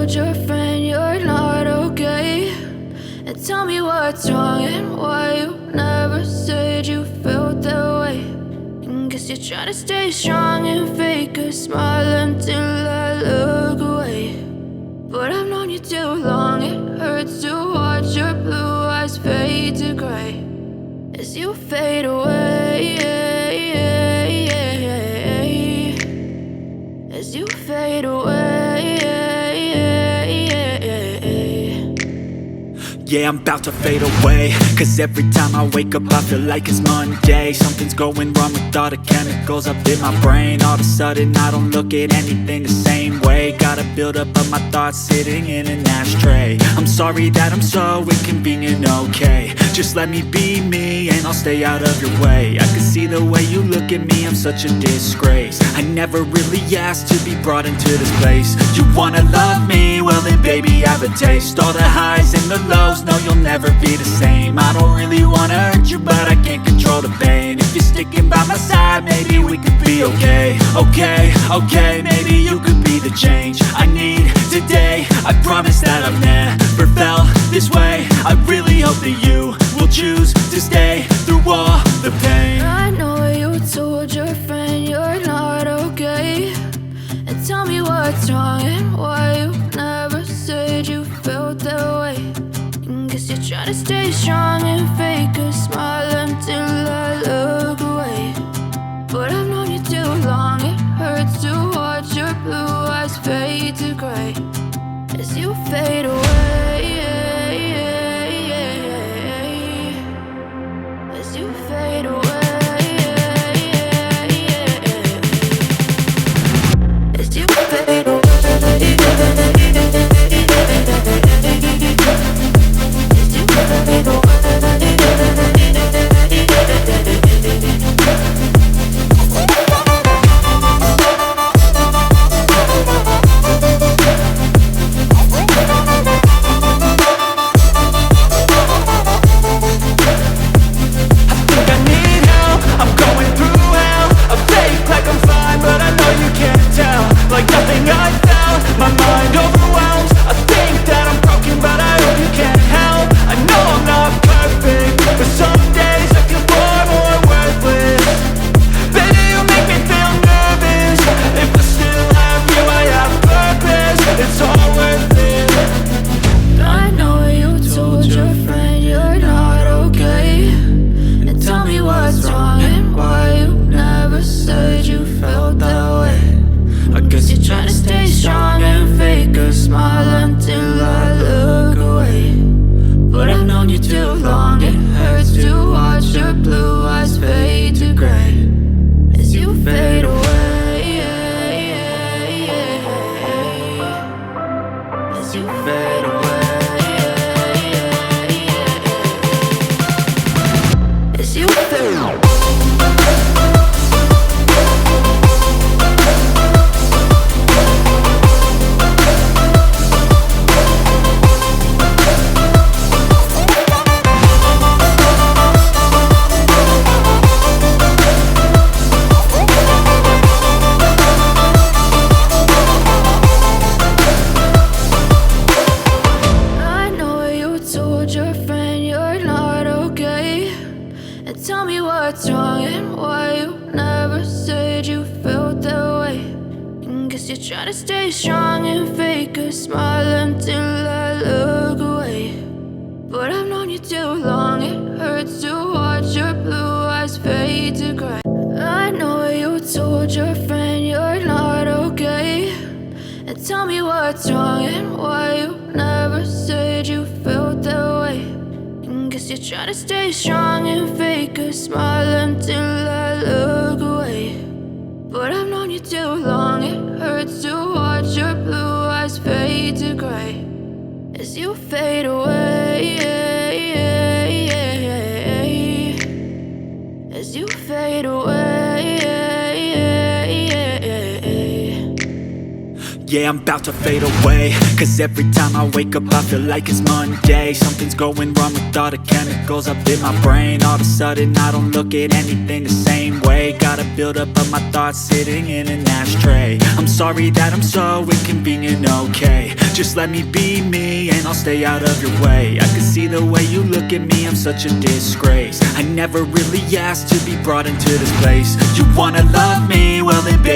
told your friend you're not okay, and tell me what's wrong and why you never said you felt that way. And guess you're trying to stay strong and fake a smile until I look away. But I've known you too long, it hurts to watch your blue eyes fade to gray as you fade away, as you fade away. Yeah, I'm about to fade away, cause every time I wake up I feel like it's Monday. Something's going wrong with all the chemicals up in my brain. All of a sudden I don't look at anything the same way. Got a buildup of my thoughts sitting in an ashtray. I'm sorry that I'm so inconvenient, okay. Just let me be me and I'll stay out of your way. I can see the way you look at me, I'm such a disgrace. I never really asked to be brought into this place. You wanna love me? Well then baby, have a taste. All the highs and the lows, no, you'll never be the same. I don't really wanna hurt you, but I can't control the pain. If you're sticking by my side, maybe we could be okay. Okay, maybe you could be the change I need today. I promise that I've never felt this way. I really hope that you will choose to stay through all the pain. I know you told your friend you're not okay, and tell me what's wrong and why you never said you felt that way. And guess you're trying to stay strong and fake a smile until I look away. But I've known you too long, it hurts to watch your blue eyes fade to gray as you fade away, as you fade away. As you fade away, as you fade away. Like nothing I found, my mind overwhelms. I think that I'm broken, but I hope you can't help. I know I'm not perfect, but some days I feel far more worthless. Baby, you make me feel nervous. If I still have you, I have purpose. It's all worth it. I know you told your friend you're not okay, and tell me what's wrong and why you never said you felt that way. I guess you're trying to stay strong and fake a smile until I look away. But I've known you too long, it hurts to watch your blue eyes fade to gray as you fade away, as you fade away, as you fade away. Tell me what's wrong and why you never said you felt that way. And guess you're trying to stay strong and fake a smile until I look away. But I've known you too long, it hurts to watch your blue eyes fade to gray. I know you told your friend you're not okay, and tell me what's wrong and why you never said you felt that way. Guess you're trying to stay strong and fake a smile until I look away. But I've known you too long, it hurts to watch your blue eyes fade to gray as you fade away, as you fade away. Yeah, I'm about to fade away, cause every time I wake up I feel like it's Monday. Something's going wrong with all the chemicals up in my brain. All of a sudden I don't look at anything the same way. Gotta build up of my thoughts sitting in an ashtray. I'm sorry that I'm so inconvenient, okay. Just let me be me and I'll stay out of your way. I can see the way you look at me, I'm such a disgrace. I never really asked to be brought into this place. You wanna love me? Well then baby,